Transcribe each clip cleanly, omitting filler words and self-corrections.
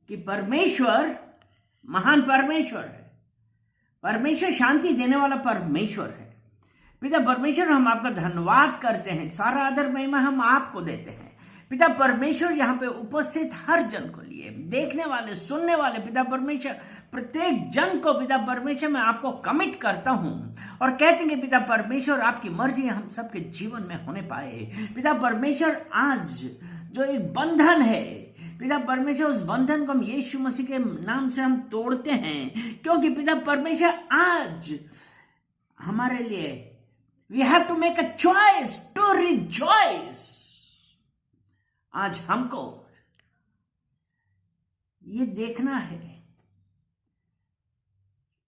कि परमेश्वर महान परमेश्वर है, परमेश्वर शांति देने वाला परमेश्वर है। पिता परमेश्वर, हम आपका धन्यवाद करते हैं, सारा आदर महिमा हम आपको देते हैं। पिता परमेश्वर, यहाँ पे उपस्थित हर जन को लिए, देखने वाले, सुनने वाले, पिता परमेश्वर प्रत्येक जन को पिता परमेश्वर मैं आपको कमिट करता हूं और कहते हैं कि पिता परमेश्वर आपकी मर्जी हम सबके जीवन में होने पाए। पिता परमेश्वर, आज जो एक बंधन है पिता परमेश्वर, उस बंधन को हम यीशु मसीह के नाम से हम तोड़ते हैं, क्योंकि पिता परमेश्वर आज हमारे लिए we have to make a choice to rejoice. आज हमको ये देखना है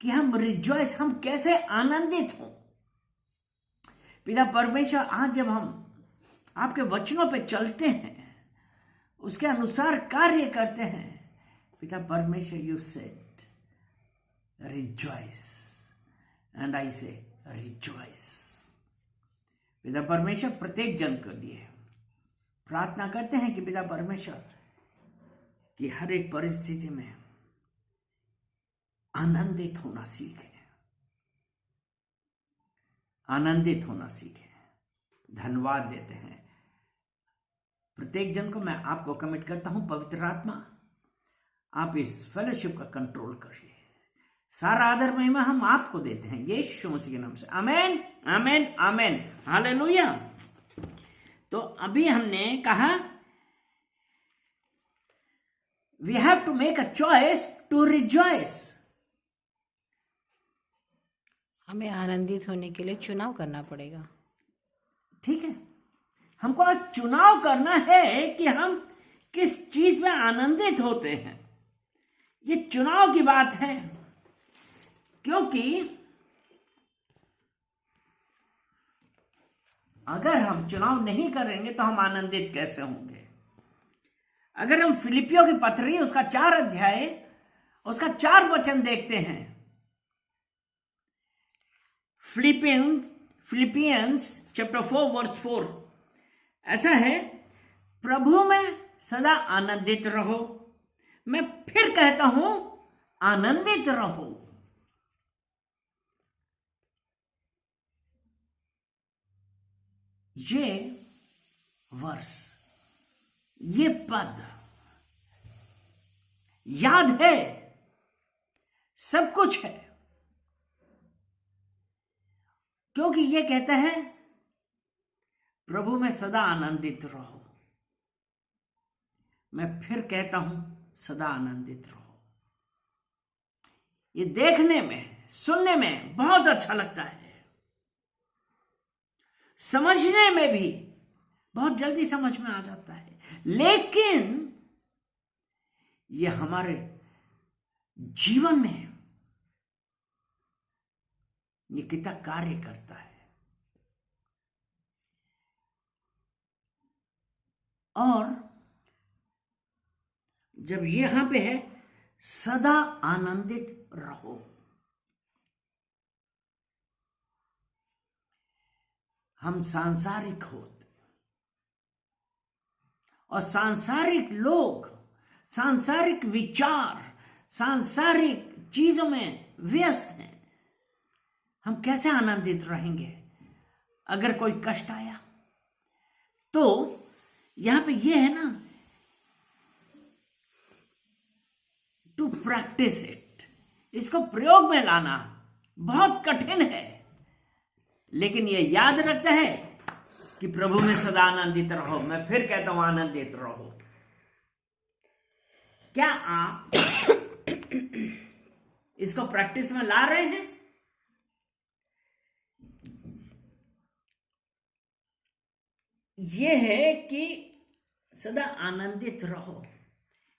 कि हम रिजॉइस, हम कैसे आनंदित हों। पिता परमेश्वर, आज जब हम आपके वचनों पे चलते हैं, उसके अनुसार कार्य करते हैं, पिता परमेश्वर, you said rejoice and I से रिजॉइस। पिता परमेश्वर, प्रत्येक जन के लिए प्रार्थना करते हैं कि पिता परमेश्वर कि हर एक परिस्थिति में आनंदित होना सीखें, आनंदित होना सीखें। धन्यवाद देते हैं। प्रत्येक जन को मैं आपको कमिट करता हूं, पवित्र आत्मा आप इस फेलोशिप का कंट्रोल करिए। सारा आदर महिमा हम आपको देते हैं यीशु मसीह के नाम से। आमेन, आमेन, आमेन, हालेलुया। तो अभी हमने कहा we have to make a choice to rejoice. हमें आनंदित होने के लिए चुनाव करना पड़ेगा। ठीक है, हमको आज चुनाव करना है कि हम किस चीज में आनंदित होते हैं। ये चुनाव की बात है, क्योंकि अगर हम चुनाव नहीं करेंगे तो हम आनंदित कैसे होंगे। अगर हम फिलिपियों की पत्री उसका 4 अध्याय उसका 4 वचन देखते हैं, फिलिपियंस चैप्टर 4 वर्स 4 ऐसा है, प्रभु में सदा आनंदित रहो। मैं फिर कहता हूं, आनंदित रहो। ये वर्ष, ये पद याद है, सब कुछ है, क्योंकि ये कहता है प्रभु में सदा आनंदित रहो। मैं फिर कहता हूं, सदा आनंदित रहो। ये देखने में, सुनने में बहुत अच्छा लगता है, समझने में भी बहुत जल्दी समझ में आ जाता है, लेकिन ये हमारे जीवन में ये कितना कार्य करता है। और जब यहां पे है सदा आनंदित रहो, हम सांसारिक होते और सांसारिक लोग, सांसारिक विचार, सांसारिक चीजों में व्यस्त हैं। हम कैसे आनंदित रहेंगे अगर कोई कष्ट आया? तो यहां पे ये है ना, टू प्रैक्टिस इट, इसको प्रयोग में लाना बहुत कठिन है, लेकिन ये याद रखता है कि प्रभु में सदा आनंदित रहो। मैं फिर कहता हूं, आनंदित रहो। क्या आप इसको प्रैक्टिस में ला रहे हैं? यह है कि सदा आनंदित रहो।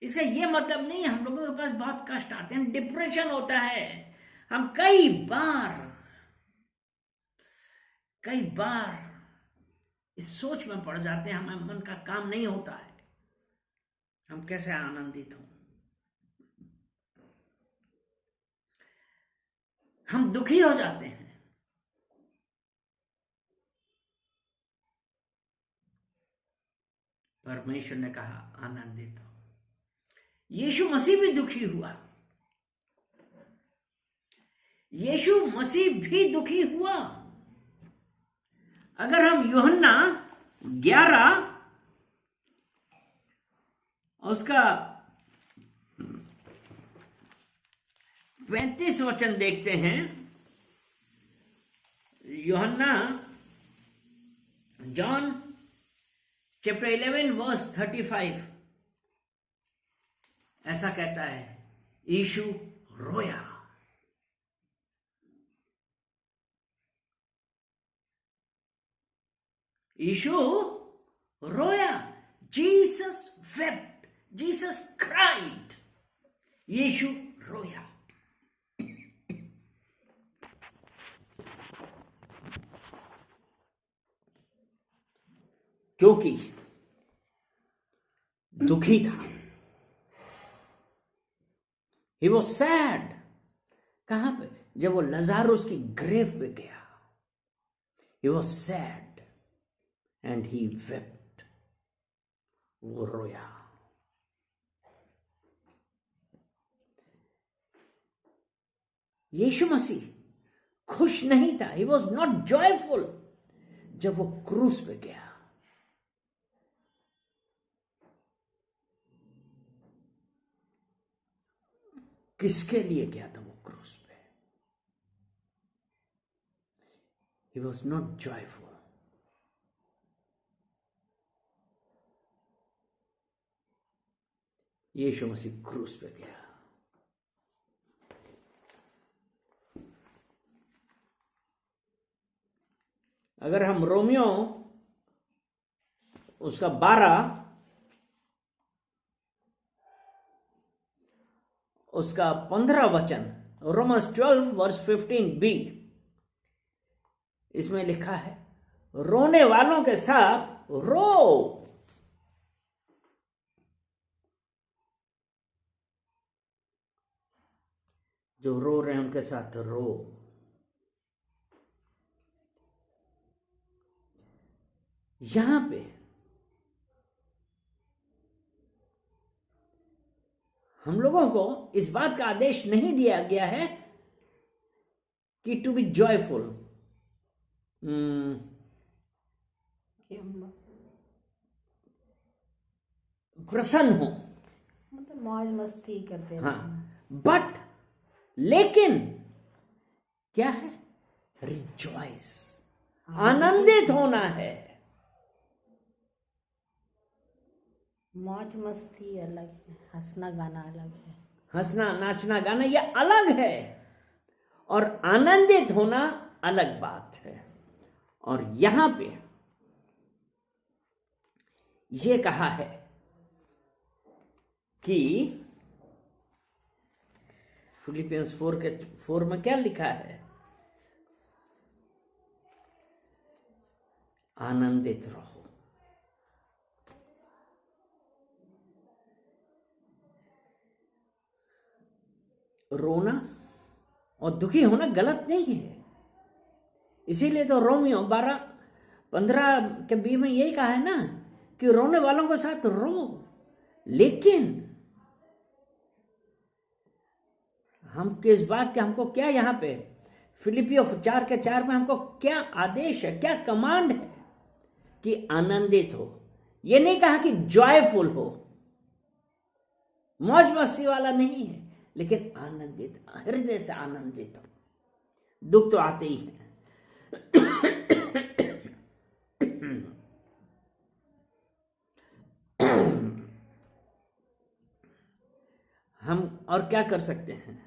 इसका यह मतलब नहीं है हम लोगों के पास बहुत कष्ट आते हैं, डिप्रेशन होता है, हम कई बार इस सोच में पड़ जाते हैं, हमारे मन का काम नहीं होता है, हम कैसे आनंदित हों। हम दुखी हो जाते हैं, परमेश्वर ने कहा आनंदित हो। यीशु मसीह भी दुखी हुआ, यीशु मसीह भी दुखी हुआ। अगर हम यूहन्ना 11 उसका 35 वचन देखते हैं, यूहन्ना जॉन चैप्टर 11 वर्स 35 ऐसा कहता है, यीशु रोया। यीशु रोया। जीसस wept, जीसस cried, यीशु रोया। क्योंकि दुखी था। He was sad। कहां पे? जब वो लजारुस की ग्रेव पे गया। He was sad and he wept। वो रोया। यीशु मसीह खुश नहीं था। He was not joyful जब वो क्रूस पे गया। किसके लिए गया था वो क्रूस पे? He was not joyful। यीशु मसीह क्रूस पे गया। अगर हम रोमियो उसका 12 उसका 15 वचन, रोमन्स 12 वर्स 15b, इसमें लिखा है, रोने वालों के साथ रो। जो रो रहे हैं उनके साथ रो। यहां पे हम लोगों को इस बात का आदेश नहीं दिया गया है कि टू बी जॉयफुल, प्रसन्न हो, मतलब मौज मस्ती करते हाँ, बट लेकिन क्या है? रिजॉइस, आनंदित होना है। मौज मस्ती अलग है, हंसना गाना अलग है। हंसना नाचना गाना ये अलग है, और आनंदित होना अलग बात है। और यहां पे ये कहा है कि फिलिपियंस 4 में क्या लिखा है? आनंदित रहो। रोना और दुखी होना गलत नहीं है। इसीलिए तो रोमियो 12-15 के बी में यही कहा है ना कि रोने वालों के साथ रो। लेकिन हम किस बात के, हमको क्या यहां पे फिलिपियो 4:4 में हमको क्या आदेश है, क्या कमांड है? कि आनंदित हो। यह नहीं कहा कि जॉयफुल हो, मौज मस्ती वाला नहीं है, लेकिन आनंदित, हृदय से आनंदित हो। दुख तो आते ही हैं। हम और क्या कर सकते हैं?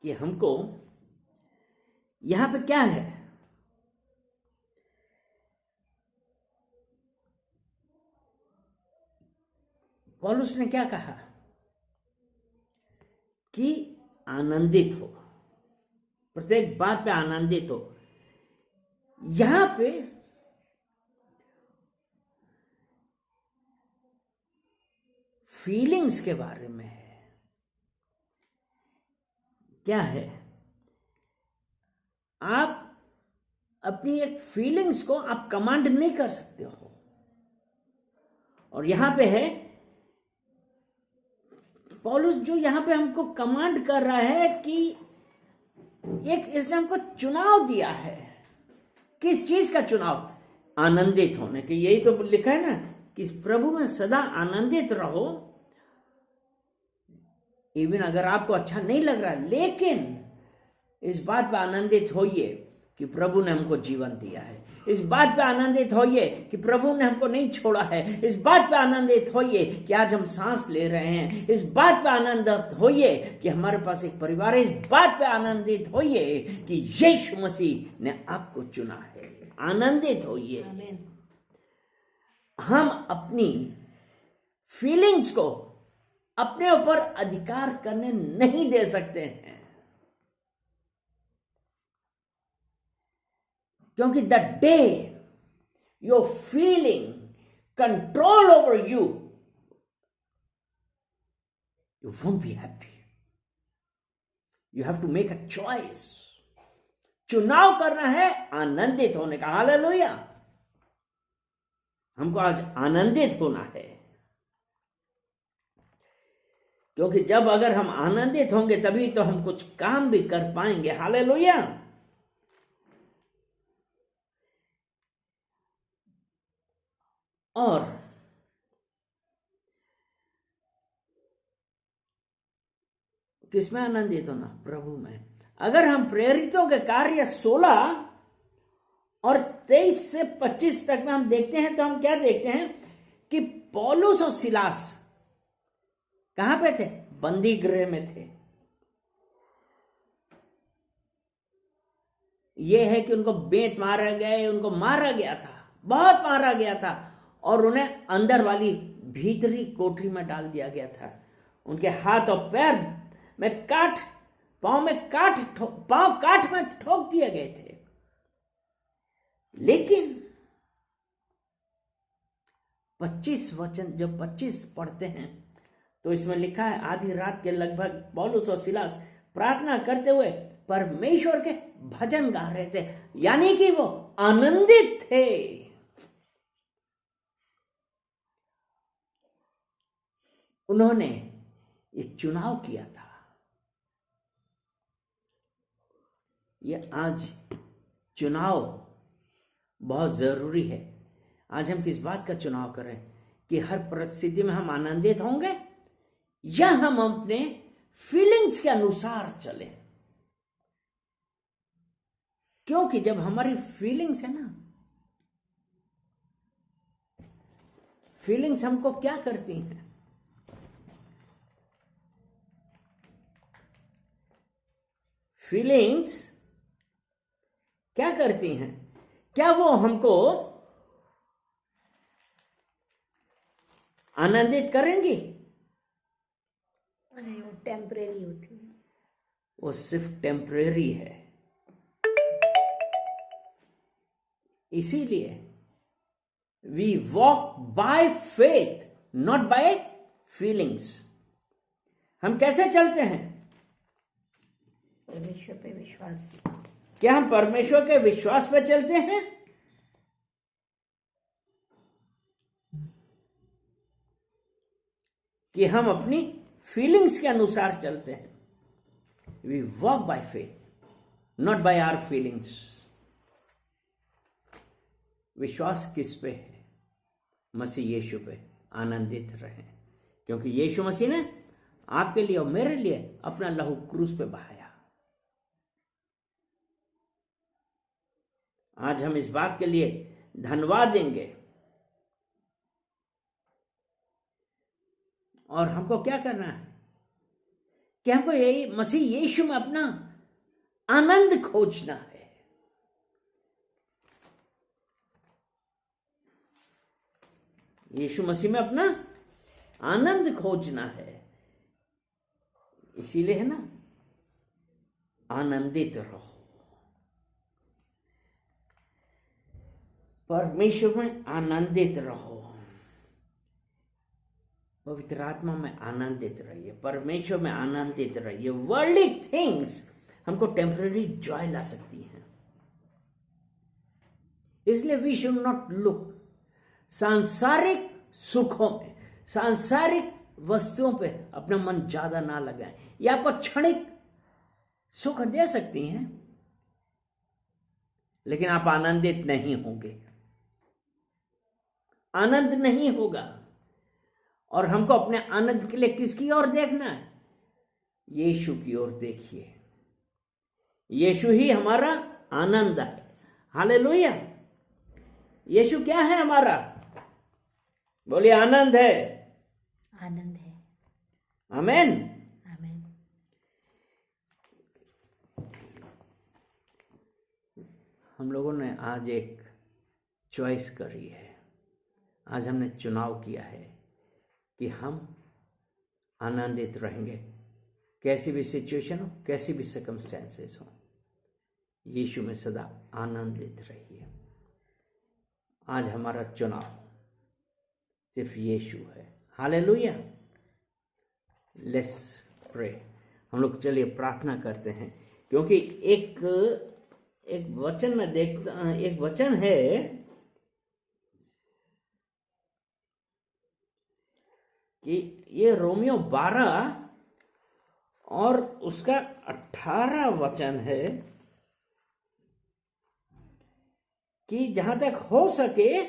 कि हमको यहां पे क्या है? पौलुस ने क्या कहा? कि आनंदित हो, प्रत्येक बात पे आनंदित हो। यहां पे फीलिंग्स के बारे में है। क्या है? आप अपनी एक फीलिंग्स को आप कमांड नहीं कर सकते हो। और यहां पे है पौलुस जो यहां पे हमको कमांड कर रहा है कि एक इसने हमको चुनाव दिया है। किस चीज का चुनाव? आनंदित होने के। यही तो लिखा है ना कि प्रभु में सदा आनंदित रहो। इवन अगर आपको अच्छा नहीं लग रहा, लेकिन इस बात पे आनंदित होइए कि प्रभु ने हमको जीवन दिया है। इस बात पे आनंदित होइए कि प्रभु ने हमको नहीं छोड़ा है। इस बात पे आनंदित होइए कि आज हम सांस ले रहे हैं। इस बात पे आनंदित होइए कि हमारे पास एक परिवार है। इस बात पे आनंदित होइए कि यीशु मसीह ने आपको चुना है। आनंदित होइए। आमीन। हम अपनी फीलिंग्स को अपने ऊपर अधिकार करने नहीं दे सकते हैं, क्योंकि the day your feeling control over you, you won't be happy. You have to make a choice. चुनाव करना है आनंदित होने का। हालेलुया। हमको आज आनंदित होना है, क्योंकि जब अगर हम आनंदित होंगे तभी तो हम कुछ काम भी कर पाएंगे। हालेलुया। और किसमें आनंदित होना? प्रभु में। अगर हम प्रेरितों के कार्य 16 और 23 से 25 तक में हम देखते हैं तो हम क्या देखते हैं कि पौलुस और सिलास कहां पे थे? बंदी गृह में थे। यह है कि उनको बेंत मारे गए, उनको मारा गया था, बहुत मारा गया था, और उन्हें अंदर वाली भीतरी कोठरी में डाल दिया गया था। उनके हाथ और पैर में काट, पांव काट में ठोक दिए गए थे। लेकिन 25 वचन जब 25 पढ़ते हैं तो इसमें लिखा है, आधी रात के लगभग पौलुस और सिलास प्रार्थना करते हुए परमेश्वर के भजन गा रहे थे, यानी कि वो आनंदित थे। उन्होंने ये चुनाव किया था। ये आज चुनाव बहुत जरूरी है। आज हम किस बात का चुनाव करें कि हर परिस्थिति में हम आनंदित होंगे या हम अपने फीलिंग्स के अनुसार चलें। क्योंकि जब हमारी फीलिंग्स है ना, फीलिंग्स हमको क्या करती हैं? फीलिंग्स क्या करती हैं? क्या वो हमको आनंदित करेंगी? नहीं, वो टेम्परेरी होती है। वो सिर्फ टेम्परेरी है। इसीलिए we walk by faith, not by feelings. हम कैसे चलते हैं? परमेश्वर पे विश्वास। क्या हम परमेश्वर के विश्वास पे चलते हैं? कि हम अपनी फीलिंग्स के अनुसार चलते हैं? We walk by faith, not by our feelings. विश्वास किस पे है? मसीह यीशु पे। आनंदित रहें, क्योंकि यीशु मसीह ने आपके लिए और मेरे लिए अपना लहू क्रूस पे बहाया। आज हम इस बात के लिए धन्यवाद देंगे। और हमको क्या करना है कि हमको यही मसीह यीशु में अपना आनंद खोजना है। यीशु मसीह में अपना आनंद खोजना है। इसीलिए है ना, आनंदित रहो। परमेश्वर में आनंदित रहो। पवित्र आत्मा में आनंदित रहिए, परमेश्वर में आनंदित रहिए। वर्ल्डली थिंग्स हमको टेम्पररी जॉय ला सकती हैं, इसलिए वी शुड नॉट लुक सांसारिक सुखों में, सांसारिक वस्तुओं पे अपना मन ज्यादा ना लगाएं। ये आपको क्षणिक सुख दे सकती हैं, लेकिन आप आनंदित नहीं होंगे, आनंद नहीं होगा। और हमको अपने आनंद के लिए किसकी ओर देखना है? यीशु की ओर देखिए। यीशु ही हमारा आनंद है। हालेलुया। यीशु क्या है हमारा? बोलिए आनंद है। आनंद है। आमेन। आमीन। हम लोगों ने आज एक चॉइस करी है, आज हमने चुनाव किया है कि हम आनंदित रहेंगे, कैसी भी सिचुएशन हो, कैसी भी सर्कमस्टेंसेस हो, यीशु में सदा आनंदित रहिए। आज हमारा चुनाव सिर्फ यीशु है। हालेलुया। Let's pray. हम लोग चलिए प्रार्थना करते हैं, क्योंकि एक वचन में देखता, एक वचन है कि ये रोमियो 12 और उसका 18 वचन है कि जहां तक हो सके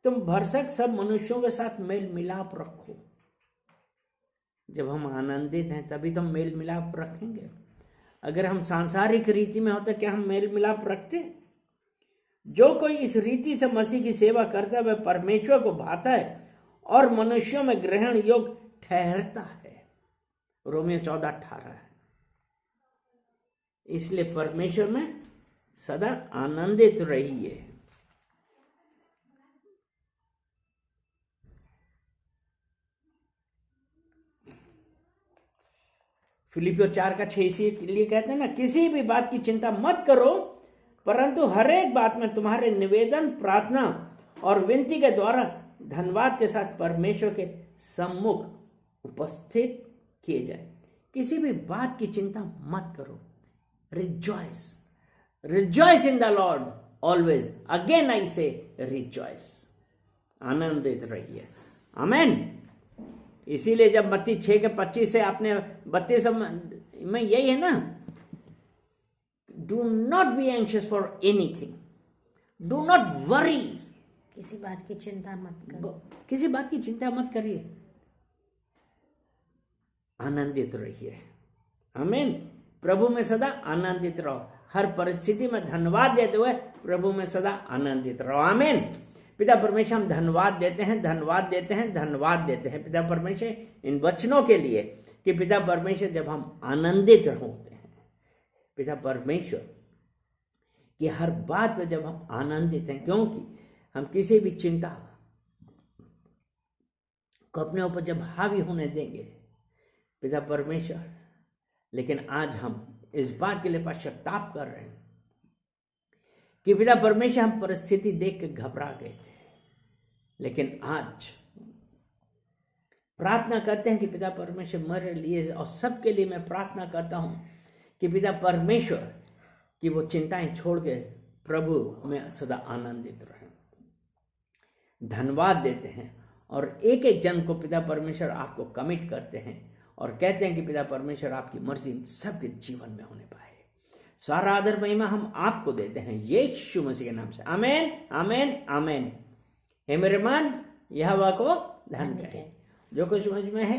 तुम भरसक सब मनुष्यों के साथ मेल मिलाप रखो। जब हम आनंदित हैं तभी तो हम मेल मिलाप रखेंगे। अगर हम सांसारिक रीति में होते, क्या हम मेल मिलाप रखते? जो कोई इस रीति से मसीह की सेवा करता है वह परमेश्वर को भाता है और मनुष्यों में ग्रहण योग्य ठहरता है। रोमियो 14:18 है। इसलिए परमेश्वर में सदा आनंदित रहिए। फिलिपियों 4:6 इसीलिए कहते हैं ना, किसी भी बात की चिंता मत करो, परंतु हर एक बात में तुम्हारे निवेदन, प्रार्थना और विनती के द्वारा धन्यवाद के साथ परमेश्वर के सम्मुख उपस्थित किए जाए। किसी भी बात की चिंता मत करो। Rejoice, rejoice in the Lord always. Again I से रिजॉइस। आनंदित रहिए। आमेन। इसीलिए जब मत्ती 6:25 से आपने 32 में यही है ना, do not be anxious for anything, do not worry. किसी बात की चिंता मत करो। किसी बात की चिंता मत करिए, आनंदित रहिए। आमीन। प्रभु में सदा आनंदित रहो। हर परिस्थिति में धन्यवाद देते हुए प्रभु में सदा आनंदित रहो। आमीन। पिता परमेश्वर, हम धन्यवाद देते हैं, धन्यवाद देते हैं, धन्यवाद देते हैं पिता परमेश्वर इन वचनों के लिए कि पिता परमेश्वर जब हम आनंदित होते हैं, पिता परमेश्वर कि हर बात में जब हम आनंदित हैं, क्योंकि हम किसी भी चिंता को अपने ऊपर जब हावी होने देंगे पिता परमेश्वर, लेकिन आज हम इस बात के लिए पश्चाताप कर रहे हैं कि पिता परमेश्वर हम परिस्थिति देख के घबरा गए थे, लेकिन आज प्रार्थना करते हैं कि पिता परमेश्वर मेरे लिए और सबके लिए मैं प्रार्थना करता हूं कि पिता परमेश्वर कि वो चिंताएं छोड़ के प्रभु में सदा आनंदित रहें। धन्यवाद देते हैं और एक एक जन को पिता परमेश्वर आपको कमिट करते हैं और कहते हैं कि पिता परमेश्वर आपकी मर्जी सबके जीवन में होने पाए। सारा आदर महिमा हम आपको देते हैं यीशु मसीह के नाम से। आमेन, आमेन, आमेन। हे मेरे मन, यहोवा को धन्य कहे। जो कुछ मुझ में है